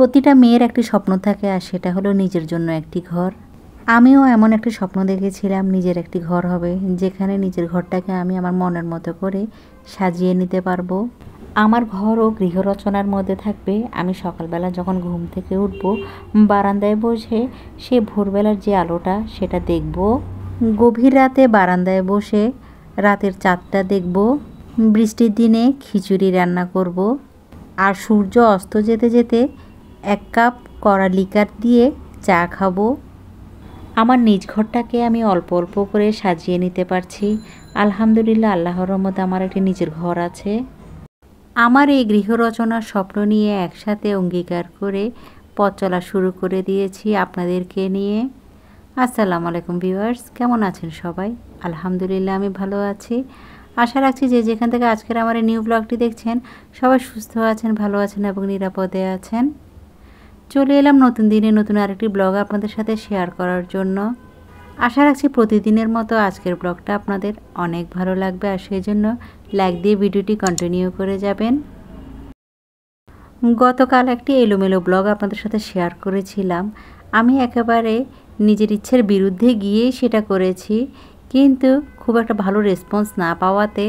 প্রতিটা মেয়ের একটি স্বপ্ন থাকে, আর সেটা হলো নিজের জন্য একটি ঘর। আমিও এমন একটি স্বপ্ন দেখেছিলাম, নিজের একটি ঘর হবে, যেখানে নিজের ঘরটাকে আমি আমার মনের মতো করে সাজিয়ে নিতে পারবো। আমার ঘরও গৃহরচনার মধ্যে থাকবে। আমি সকালবেলা যখন ঘুম থেকে উঠবো, বারান্দায় বসে সে ভোরবেলার যে আলোটা সেটা দেখব। গভীর রাতে বারান্দায় বসে রাতের চাঁদটা দেখব। বৃষ্টির দিনে খিচুড়ি রান্না করব। আর সূর্য অস্ত যেতে যেতে 1 কাপ কড়া লিকার দিয়ে চা খাবো। আমার নিজ ঘরটাকে আমি অল্প অল্প করে সাজিয়ে নিতে পারছি। আলহামদুলিল্লাহ, আল্লাহর রহমতে আমার একটি নিজের ঘর আছে। আমার এই গৃহরচনার স্বপ্ন নিয়ে একসাথে অঙ্গীকার করে পথ চলা শুরু করে দিয়েছি আপনাদেরকে নিয়ে। আসসালামু আলাইকুম ভিউয়ার্স, কেমন আছেন সবাই? আলহামদুলিল্লাহ, আমি ভালো আছি। আশা রাখছি যে যেখান থেকে আজকের আমার এই নিউ ব্লগটি দেখছেন সবাই সুস্থ আছেন, ভালো আছেন এবং নিরাপদে আছেন। চলে এলাম নতুন দিনে নতুন আরেকটি ব্লগ আপনাদের সাথে শেয়ার করার জন্য। আশা রাখছি প্রতিদিনের মতো আজকের ব্লগটা আপনাদের অনেক ভালো লাগবে, আর সেই জন্য লাইক দিয়ে ভিডিওটি কন্টিনিউ করে যাবেন। গতকাল একটি এলোমেলো ব্লগ আপনাদের সাথে শেয়ার করেছিলাম। আমি একেবারে নিজের ইচ্ছের বিরুদ্ধে গিয়েই সেটা করেছি, কিন্তু খুব একটা ভালো রেসপন্স না পাওয়াতে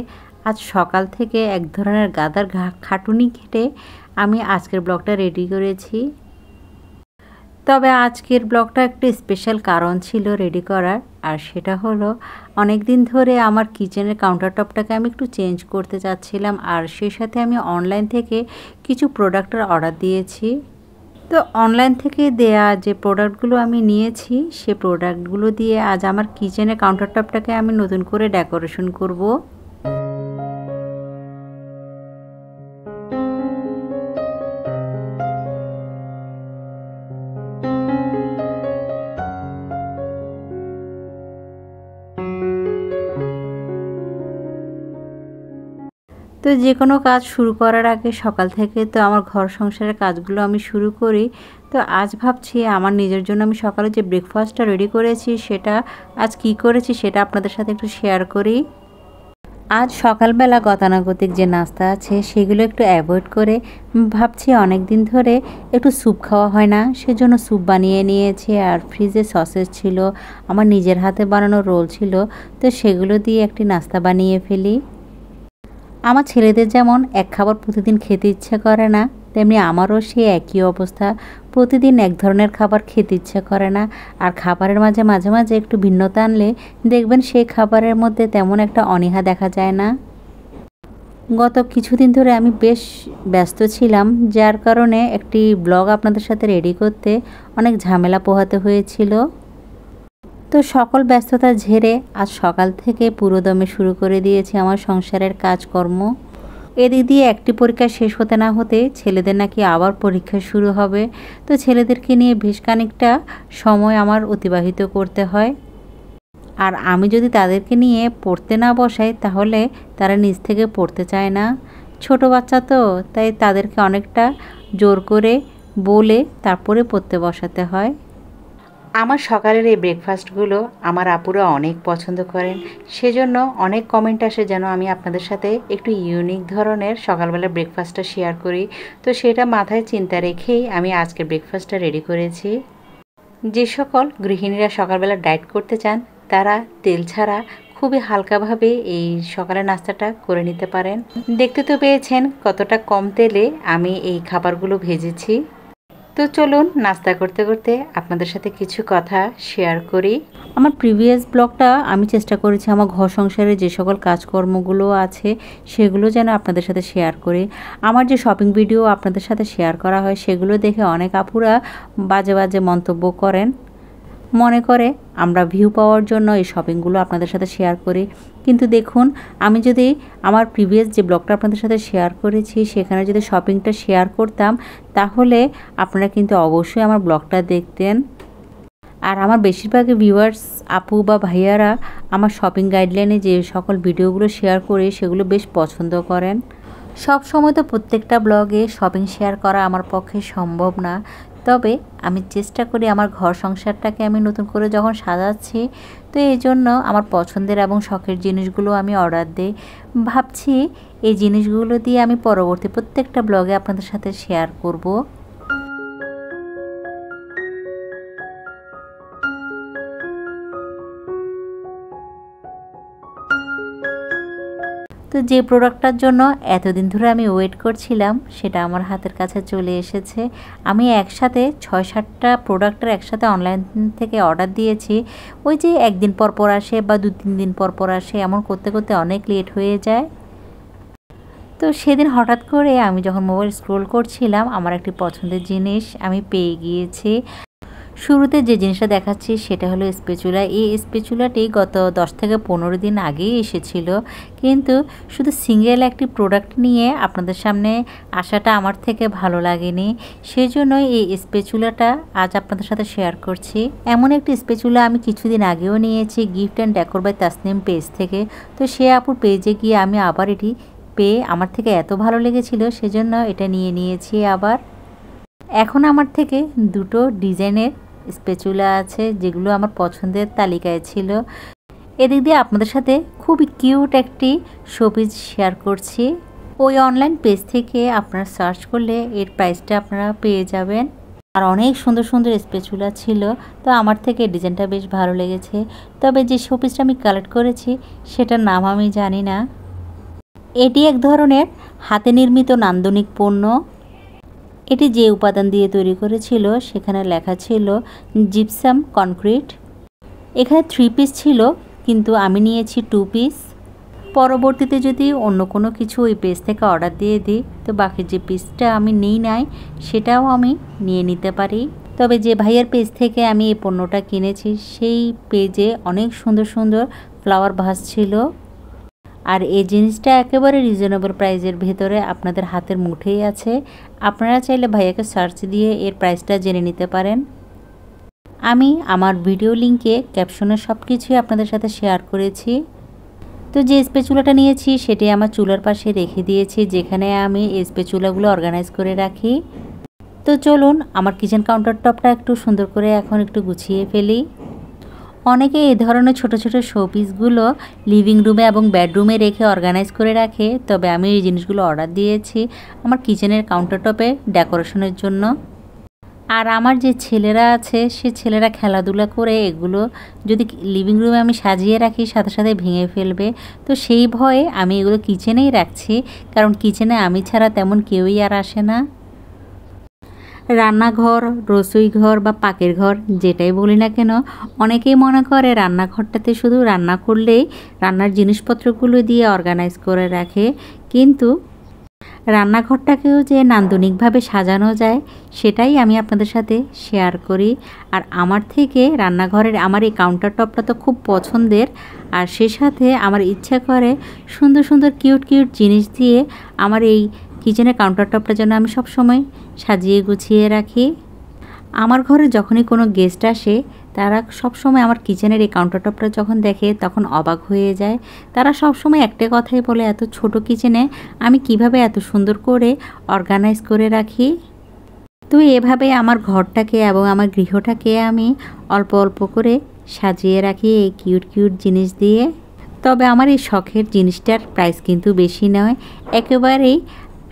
আজ সকাল থেকে এক ধরনের গাদার খাটুনি খেটে আমি আজকের ব্লগটা রেডি করেছি। তবে আজকের ব্লগটা একটি স্পেশাল কারণ ছিল রেডি করার, আর সেটা হলো অনেক দিন ধরে আমার কিচেনের কাউন্টারটপটাকে আমি একটু চেঞ্জ করতে চাচ্ছিলাম, আর সেই সাথে আমি অনলাইন থেকে কিছু প্রোডাক্টের অর্ডার দিয়েছি। তো অনলাইন থেকে দেয়া যে প্রোডাক্টগুলো আমি নিয়েছি, সে প্রোডাক্টগুলো দিয়ে আজ আমার কিচেনের কাউন্টারটপটাকে আমি নতুন করে ডেকোরেশন করব। তো যে কোনো কাজ শুরু করার আগে সকাল থেকে তো আমার ঘর সংসারের কাজগুলো আমি শুরু করি। তো আজ ভাবছি আমার নিজের জন্য আমি সকালে যে ব্রেকফাস্টটা রেডি করেছি সেটা আজ কি করেছি সেটা আপনাদের সাথে একটু শেয়ার করি। আজ সকালবেলা গতানুগতিক যে নাস্তা আছে সেগুলো একটু অ্যাভয়েড করে ভাবছি অনেক দিন ধরে একটু স্যুপ খাওয়া হয় না, সেজন্য স্যুপ বানিয়ে নিয়েছি। আর ফ্রিজে সসেজ ছিল, আমার নিজের হাতে বানানো রোল ছিল, তো সেগুলো দিয়ে একটি নাস্তা বানিয়ে ফেলি। আমার ছেলেদের যেমন এক খাবার প্রতিদিন খেতে ইচ্ছে করে না, তেমনি আমারও সেই একই অবস্থা। প্রতিদিন এক ধরনের খাবার খেতে ইচ্ছে করে না, আর খাবারের মাঝে মাঝে মাঝে একটু ভিন্নতা আনলে দেখবেন সেই খাবারের মধ্যে তেমন একটা অনীহা দেখা যায় না। গত কিছুদিন ধরে আমি বেশ ব্যস্ত ছিলাম, যার কারণে একটি ব্লগ আপনাদের সাথে রেডি করতে অনেক ঝামেলা পোহাতে হয়েছিল। তো সকল ব্যস্ততা ঝেড়ে আজ সকাল থেকে পুরোদমে শুরু করে দিয়েছি আমার সংসারের কাজকর্ম। এদিক দিয়ে একটি পরীক্ষা শেষ হতে না হতে ছেলেদের নাকি আবার পরীক্ষা শুরু হবে। তো ছেলেদেরকে নিয়ে বেশ খানিকটা সময় আমার অতিবাহিত করতে হয়, আর আমি যদি তাদেরকে নিয়ে পড়তে না বসাই তাহলে তারা নিজ থেকে পড়তে চায় না। ছোট বাচ্চা তো, তাই তাদেরকে অনেকটা জোর করে বলে তারপরে পড়তে বসাতে হয়। আমার সকালের এই ব্রেকফাস্টগুলো আমার আপুরা অনেক পছন্দ করেন, সেজন্য অনেক কমেন্ট আসে যেন আমি আপনাদের সাথে একটু ইউনিক ধরনের সকালবেলা ব্রেকফাস্টটা শেয়ার করি। তো সেটা মাথায় চিন্তা রেখেই আমি আজকের ব্রেকফাস্টটা রেডি করেছি। যে সকল গৃহিণীরা সকালবেলা ডায়েট করতে চান তারা তেল ছাড়া খুবই হালকাভাবে এই সকালের নাস্তাটা করে নিতে পারেন। দেখতে তো পেয়েছেন কতটা কম তেলে আমি এই খাবারগুলো ভেজেছি। তো চলুন নাস্তা করতে করতে আপনাদের সাথে কিছু কথা শেয়ার করি। আমার প্রিভিয়াস ব্লগটা আমি চেষ্টা করেছি আমার ঘর সংসারে যে সকল কাজকর্মগুলো আছে সেগুলো যেন আপনাদের সাথে শেয়ার করি। আমার যে শপিং ভিডিও আপনাদের সাথে শেয়ার করা হয় সেগুলো দেখে অনেক আপুরা বাজে বাজে মন্তব্য করেন, মনে করে আমরা ভিউ পাওয়ার জন্য এই শপিংগুলো আপনাদের সাথে শেয়ার করি। কিন্তু দেখুন, আমি যদি আমার প্রিভিয়াস যে ব্লগটা আপনাদের সাথে শেয়ার করেছি সেখানে যদি শপিংটা শেয়ার করতাম তাহলে আপনারা কিন্তু অবশ্যই আমার ব্লগটা দেখতেন। আর আমার বেশিরভাগই ভিউয়ার্স আপু বা ভাইয়ারা আমার শপিং গাইডলাইনে যে সকল ভিডিওগুলো শেয়ার করে সেগুলো বেশ পছন্দ করেন। সব সময় তো প্রত্যেকটা ব্লগে শপিং শেয়ার করা আমার পক্ষে সম্ভব না, তবে আমি চেষ্টা করি আমার ঘর সংসারটাকে আমি নতুন করে যখন সাজাচ্ছি তো এই জন্য আমার পছন্দের এবং শখের জিনিসগুলো আমি অর্ডার দিই। ভাবছি এই জিনিসগুলো দিয়ে আমি পরবর্তী প্রত্যেকটা ব্লগে আপনাদের সাথে শেয়ার করব। তো যে প্রোডাক্টটার জন্য এতদিন ধরে আমি ওয়েট করছিলাম সেটা আমার হাতের কাছে চলে এসেছে। আমি একসাথে ৬-৭টা প্রোডাক্টের একসাথে অনলাইন থেকে অর্ডার দিয়েছি। ওই যে একদিন পর পর আসে বা ২-৩ দিন পর পর আসে, এমন করতে করতে অনেক লেট হয়ে যায়। তো সেদিন হঠাৎ করে আমি যখন মোবাইল স্ক্রোল করছিলাম আমার একটি পছন্দের জিনিস আমি পেয়ে গিয়েছি। শুরুতে যে জিনিসটা দেখাচ্ছি সেটা হলো স্প্যাচুলা। এই স্প্যাচুলাটি গত ১০ থেকে ১৫ দিন আগেই এসেছিল, কিন্তু শুধু সিঙ্গেল একটি প্রোডাক্ট নিয়ে আপনাদের সামনে আসাটা আমার থেকে ভালো লাগেনি। সেজন্যই এই স্প্যাচুলাটা আজ আপনাদের সাথে শেয়ার করছি। এমন একটি স্প্যাচুলা আমি কিছুদিন আগেও নিয়েছি gift and decor by Tasnim page থেকে। তো সে আপুর পেজে গিয়ে আমি আবার এটি পেয়ে আমার থেকে এত ভালো লেগেছিল, সেজন্য এটা নিয়ে নিয়েছি আবার। এখন আমার থেকে দুটো ডিজাইনের স্প্যাচুলা আছে যেগুলো আমার পছন্দের তালিকায় ছিল। এদিক দিয়ে আপনাদের সাথে খুবই কিউট একটি শোপিস শেয়ার করছি। ওই অনলাইন পেজ থেকে আপনারা সার্চ করলে এর প্রাইসটা আপনারা পেয়ে যাবেন। আর অনেক সুন্দর সুন্দর স্প্যাচুলা ছিল, তো আমার থেকে ডিজাইনটা বেশ ভালো লেগেছে। তবে যে শোপিসটা আমি কালেক্ট করেছি সেটার নাম আমি জানি না। এটি এক ধরনের হাতে নির্মিত নান্দনিক পণ্য। এটি যে উপাদান দিয়ে তৈরি করেছিল সেখানে লেখা ছিল জিপসাম কনক্রিট। এখানে 3 পিস ছিল, কিন্তু আমি নিয়েছি 2 পিস। পরবর্তীতে যদি অন্য কোনো কিছু ওই পেজ থেকে অর্ডার দিয়ে দিই তো বাকি যে পিসটা আমি নিই নাই সেটাও আমি নিয়ে নিতে পারি। তবে যে ভাইয়ের পেজ থেকে আমি এই পণ্যটা কিনেছি সেই পেজে অনেক সুন্দর সুন্দর ফ্লাওয়ার ভাস ছিল। আর এই জিনিসটা একেবারে রিজনেবল প্রাইসের ভেতরে আপনাদের হাতের মুঠেই আছে। আপনারা চাইলে ভাইয়াকে সার্চ দিয়ে এর প্রাইসটা জেনে নিতে পারেন। আমি আমার ভিডিও লিংকে ক্যাপশনে সব কিছুই আপনাদের সাথে শেয়ার করেছি। তো যে স্প্যাচুলাটা নিয়েছি সেটি আমার চুলার পাশে রেখে দিয়েছি, যেখানে আমি এই স্প্যাচুলাগুলো অর্গানাইজ করে রাখি। তো চলুন আমার কিচেন কাউন্টার টপটা একটু সুন্দর করে এখন একটু গুছিয়ে ফেলি। অনেকে এই ধরনের ছোট ছোট শোপিসগুলো লিভিং রুমে এবং বেডরুমে রেখে অর্গানাইজ করে রাখে, তবে আমি এই জিনিসগুলো অর্ডার দিয়েছি আমার কিচেনের কাউন্টার টপে ডেকোরেশনের জন্য। আর আমার যে ছেলেরা আছে সে ছেলেরা খেলাধুলা করে এগুলো যদি লিভিং রুমে আমি সাজিয়ে রাখি সাথে সাথে ভেঙে ফেলবে। তো সেই ভয়ে আমি এগুলো কিচেনেই রাখছি, কারণ কিচেনে আমি ছাড়া তেমন কেউই আর আসে না। রান্নাঘর, রসোই ঘর বা পাকের ঘর যেটাই বলি না কেন, অনেকেই মনে করে রান্নাঘরটাতে শুধু রান্না করলেই রান্নার জিনিসপত্রগুলো দিয়ে অর্গানাইজ করে রাখে, কিন্তু রান্নাঘরটাকেও যে নান্দনিকভাবে সাজানো যায় সেটাই আমি আপনাদের সাথে শেয়ার করি। আর আমার থেকে রান্নাঘরের আমার এই কাউন্টার টপটা তো খুব পছন্দের, আর সে সাথে আমার ইচ্ছা করে সুন্দর সুন্দর কিউট কিউট জিনিস দিয়ে আমার এই কিচেনের কাউন্টার টপটা যেন আমি সবসময় সাজিয়ে গুছিয়ে রাখি। আমার ঘরে যখনই কোনো গেস্ট আসে তারা সবসময় আমার কিচেনের এই কাউন্টার টপটা যখন দেখে তখন অবাক হয়ে যায়। তারা সবসময় একটা কথাই বলে, এত ছোট কিচেনে আমি কিভাবে এত সুন্দর করে অর্গানাইজ করে রাখি। তো এভাবে আমার ঘরটাকে এবং আমার গৃহটাকে আমি অল্প অল্প করে সাজিয়ে রাখি এই কিউট কিউট জিনিস দিয়ে। তবে আমার এই শখের জিনিসটার প্রাইস কিন্তু বেশি নয়, একেবারেই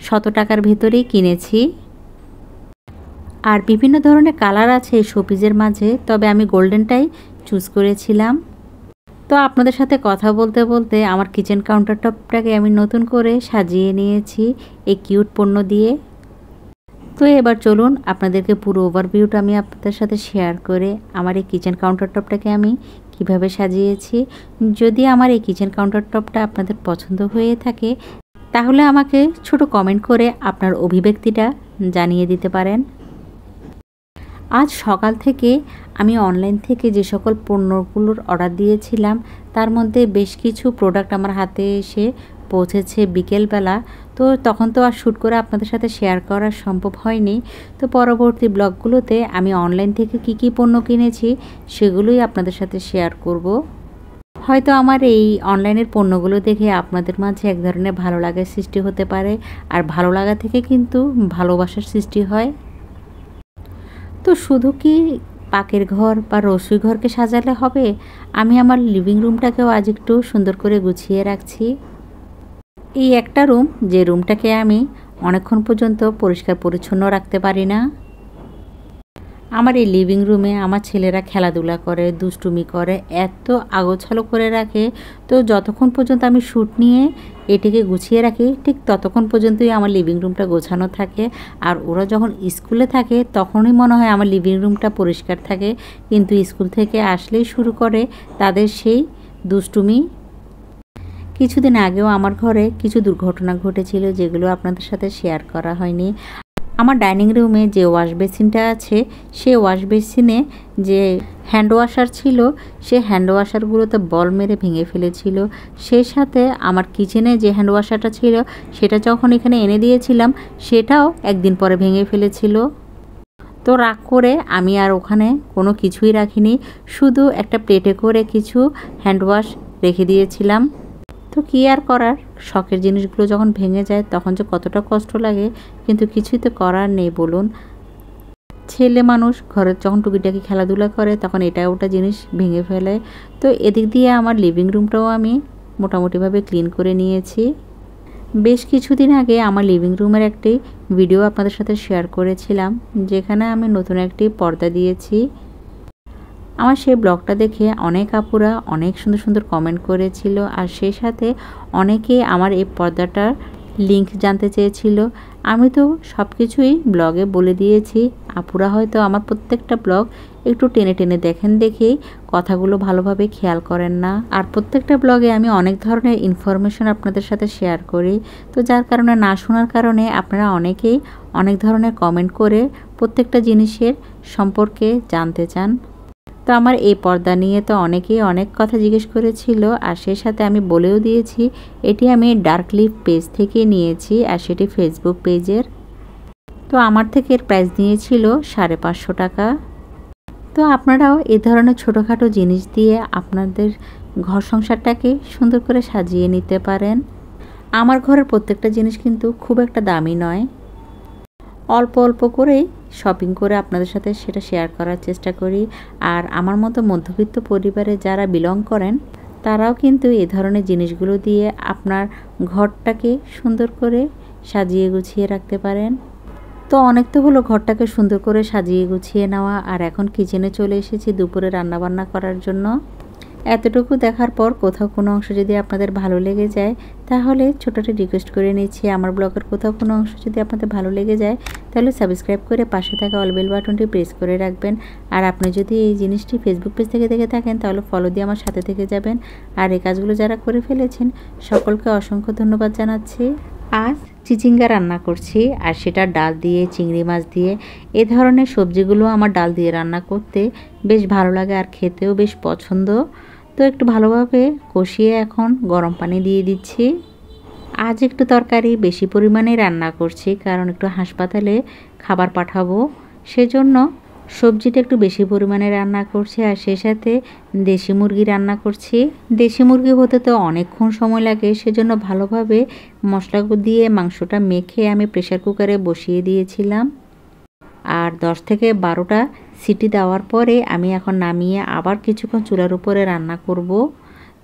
100 টাকার ভেতরেই কিনেছি। আর বিভিন্ন ধরনের কালার আছে এই শোপিসের মাঝে, তবে আমি গোল্ডেনটাই চুজ করেছিলাম। তো আপনাদের সাথে কথা বলতে বলতে আমার কিচেন কাউন্টার টপটাকে আমি নতুন করে সাজিয়ে নিয়েছি এই কিউট পণ্য দিয়ে। তো এবার চলুন আপনাদেরকে পুরো ওভারভিউটা আমি আপনাদের সাথে শেয়ার করে আমার এই কিচেন কাউন্টার টপটাকে আমি কিভাবে সাজিয়েছি। যদি আমার এই কিচেন কাউন্টার টপটা আপনাদের পছন্দ হয়ে থাকে তাহলে আমাকে ছোট কমেন্ট করে আপনার অভিব্যক্তিটা জানিয়ে দিতে পারেন। আজ সকাল থেকে আমি অনলাইন থেকে যে সকল পণ্যগুলোর অর্ডার দিয়েছিলাম তার মধ্যে বেশ কিছু প্রোডাক্ট আমার হাতে এসে পৌঁছেছে বিকেলবেলা। তো তখন তো আর শ্যুট করে আপনাদের সাথে শেয়ার করা সম্ভব হয়নি। তো পরবর্তী ব্লগগুলোতে আমি অনলাইন থেকে কি কি পণ্য কিনেছি সেগুলোই আপনাদের সাথে শেয়ার করব। হয়তো আমার এই অনলাইনের পণ্যগুলো দেখে আপনাদের মাঝে এক ধরনের ভালো লাগার সৃষ্টি হতে পারে, আর ভালো লাগা থেকে কিন্তু ভালোবাসার সৃষ্টি হয়। তো শুধু কি পাকের ঘর বা রসোই ঘরকে সাজালে হবে, আমি আমার লিভিং রুমটাকেও আজ একটু সুন্দর করে গুছিয়ে রাখছি। এই একটা রুম যে রুমটাকে আমি অনেকক্ষণ পর্যন্ত পরিষ্কার পরিচ্ছন্ন রাখতে পারি না। আমার এই লিভিং রুমে আমার ছেলেরা খেলাধুলা করে, দুষ্টুমি করে, এত আগোছালো করে রাখে। তো যতক্ষণ পর্যন্ত আমি শ্যুট নিয়ে এটিকে গুছিয়ে রাখি ঠিক ততক্ষণ পর্যন্তই আমার লিভিং রুমটা গোছানো থাকে। আর ওরা যখন স্কুলে থাকে তখনই মনে হয় আমার লিভিং রুমটা পরিষ্কার থাকে, কিন্তু স্কুল থেকে আসলেই শুরু করে তাদের সেই দুষ্টুমি। কিছুদিন আগেও আমার ঘরে কিছু দুর্ঘটনা ঘটেছিল যেগুলো আপনাদের সাথে শেয়ার করা হয়নি। আমার ডাইনিং রুমে যে ওয়াশ বেসিনটা আছে সেই ওয়াশ বেসিনে যে হ্যান্ড ওয়াশার ছিল সে হ্যান্ড ওয়াশারগুলোতে বল মেরে ভেঙে ফেলেছিল। সেই সাথে আমার কিচেনে যে হ্যান্ড ওয়াশারটা ছিল সেটা যখন এখানে এনে দিয়েছিলাম সেটাও একদিন পরে ভেঙে ফেলেছিল। তো রাগ করে আমি আর ওখানে কোনো কিছুই রাখিনি, শুধু একটা প্লেটে করে কিছু হ্যান্ড ওয়াশ রেখে দিয়েছিলাম। তো কী আর করার, শখের জিনিসগুলো যখন ভেঙে যায় তখন যে কতটা কষ্ট লাগে, কিন্তু কিছুই তো করার নেই বলুন। ছেলে মানুষ ঘরে যখন টুকিটাকি খেলাধুলা করে তখন এটা ওটা জিনিস ভেঙে ফেলে। তো এদিক দিয়ে আমার লিভিং রুমটাও আমি মোটামুটিভাবে ক্লিন করে নিয়েছি। বেশ কিছুদিন আগে আমার লিভিং রুমের একটি ভিডিও আপনাদের সাথে শেয়ার করেছিলাম, যেখানে আমি নতুন একটি পর্দা দিয়েছি। আমার সেই ব্লগটা দেখে অনেক আপুরা অনেক সুন্দর সুন্দর কমেন্ট করেছিল, আর সেই সাথে অনেকেই আমার এই পর্দাটার লিংক জানতে চেয়েছিল। আমি তো সব কিছুই ব্লগে বলে দিয়েছি। আপুরা হয়তো আমার প্রত্যেকটা ব্লগ একটু টেনে টেনে দেখেন দেখেই কথাগুলো ভালোভাবে খেয়াল করেন না। আর প্রত্যেকটা ব্লগে আমি অনেক ধরনের ইনফরমেশন আপনাদের সাথে শেয়ার করি, তো যার কারণে না শোনার কারণে আপনারা অনেকেই অনেক ধরনের কমেন্ট করে প্রত্যেকটা জিনিসের সম্পর্কে জানতে চান। তো আমার এই পর্দা নিয়ে তো অনেকেই অনেক কথা জিজ্ঞেস করেছিল, আর সেই সাথে আমি বলেও দিয়েছি এটি আমি ডার্ক লিফ পেজ থেকে নিয়েছি, আর সেটি ফেসবুক পেজের। তো আমার থেকে এর প্রাইস নিয়েছিল 550 টাকা। তো আপনারাও এই ধরনের ছোটোখাটো জিনিস দিয়ে আপনাদের ঘর সংসারটাকে সুন্দর করে সাজিয়ে নিতে পারেন। আমার ঘরের প্রত্যেকটা জিনিস কিন্তু খুব একটা দামি নয়, অল্প অল্প করেই শপিং করে আপনাদের সাথে সেটা শেয়ার করার চেষ্টা করি। আর আমার মতো মধ্যবিত্ত পরিবারে যারা বিলং করেন তারাও কিন্তু এই ধরনের জিনিসগুলো দিয়ে আপনার ঘরটাকে সুন্দর করে সাজিয়ে গুছিয়ে রাখতে পারেন। তো অনেক তো হলো ঘরটাকে সুন্দর করে সাজিয়ে গুছিয়ে নেওয়া, আর এখন কিচেনে চলে এসেছি দুপুরে রান্নাবান্না করার জন্য। এতটুকু দেখার পর কোথাও কোনো অংশ যদি আপনাদের ভালো লেগে যায় তাহলে ছোট্ট রিকোয়েস্ট করে নিচ্ছি, আমার ব্লগের কোথাও কোনো অংশ যদি আপনাদের ভালো লেগে যায় তাহলে সাবস্ক্রাইব করে পাশে থাকা অল বেল বাটনটি প্রেস করে রাখবেন। আর আপনি যদি এই জিনিসটি ফেসবুক পেজ থেকে দেখে থাকেন তাহলে ফলো দিয়ে আমার সাথে থেকে যাবেন। আর এই কাজগুলো যারা করে ফেলেছেন সকলকে অসংখ্য ধন্যবাদ জানাচ্ছি। আজ চিচিঙ্গা রান্না করছি, আর সেটা ডাল দিয়ে, চিংড়ি মাছ দিয়ে। এ ধরনের সবজিগুলো আমার ডাল দিয়ে রান্না করতে বেশ ভালো লাগে আর খেতেও বেশ পছন্দ। তো একটু ভালোভাবে কষিয়ে এখন গরম পানি দিয়ে দিচ্ছি। আজ একটু তরকারি বেশি পরিমাণে রান্না করছি, কারণ একটু হাসপাতালে খাবার পাঠাবো, সেজন্য সবজিটা একটু বেশি পরিমাণে রান্না করছি। আর সেই সাথে দেশি মুরগি রান্না করছি। দেশি মুরগি হতে তো অনেকক্ষণ সময় লাগে, সেজন্য ভালোভাবে মশলা দিয়ে মাংসটা মেখে আমি প্রেসার কুকারে বসিয়ে দিয়েছিলাম। আর 10 থেকে 12টা সিটি দেওয়ার পরে আমি এখন নামিয়ে আবার কিছুক্ষণ চুলার উপরে রান্না করব।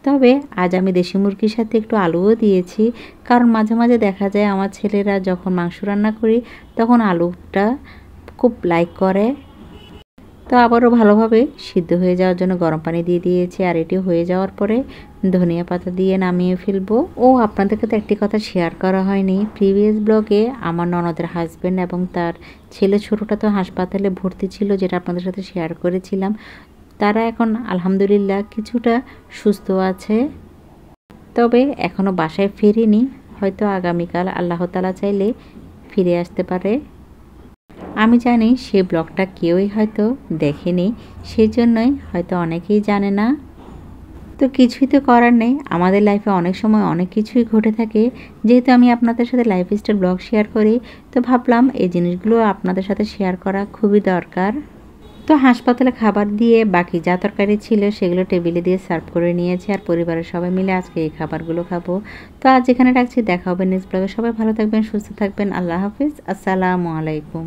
তবে আজ আমি দেশি মুরগির সাথে একটু আলুও দিয়েছি, কারণ মাঝে মাঝে দেখা যায় আমার ছেলেরা যখন মাংস রান্না করি তখন আলুটা খুব লাইক করে। তো আবারও ভালোভাবে সিদ্ধ হয়ে যাওয়ার জন্য গরম পানি দিয়ে দিয়েছি। আর এটি হয়ে যাওয়ার পরে ধনিয়া পাতা দিয়ে নামিয়ে ফেলবো। ও আপনাদেরকে তো একটি কথা শেয়ার করা হয়নি, প্রিভিয়াস ব্লগে আমার ননদের হাজব্যান্ড এবং তার ছেলে ছোটোটা তো হাসপাতালে ভর্তি ছিল, যেটা আপনাদের সাথে শেয়ার করেছিলাম। তারা এখন আলহামদুলিল্লাহ কিছুটা সুস্থ আছে, তবে এখনও বাসায় ফেরেনি। হয়তো আগামীকাল আল্লাহ তাআলা চাইলে ফিরে আসতে পারে। আমি জানি সেই ব্লগটা কেউই হয়তো দেখেনি, সেই জন্যই হয়তো অনেকেই জানে না। তো কিছুই তো করার নেই, আমাদের লাইফে অনেক সময় অনেক কিছুই ঘটে থাকে। যেহেতু আমি আপনাদের সাথে লাইফস্টাইল ব্লগ শেয়ার করি, তো ভাবলাম এই জিনিসগুলো আপনাদের সাথে শেয়ার করা খুবই দরকার। তো হাসপাতালে খাবার দিয়ে বাকি যা তরকারি ছিল সেগুলো টেবিলে দিয়ে সার্ভ করে নিয়েছি, আর পরিবারের সবাই মিলে আজকে এই খাবারগুলো খাবো। তো আজ এখানে রাখছি, দেখা হবে নেক্সট ব্লগে। সবাই ভালো থাকবেন, সুস্থ থাকবেন। আল্লাহ হাফিজ, আসসালামু আলাইকুম।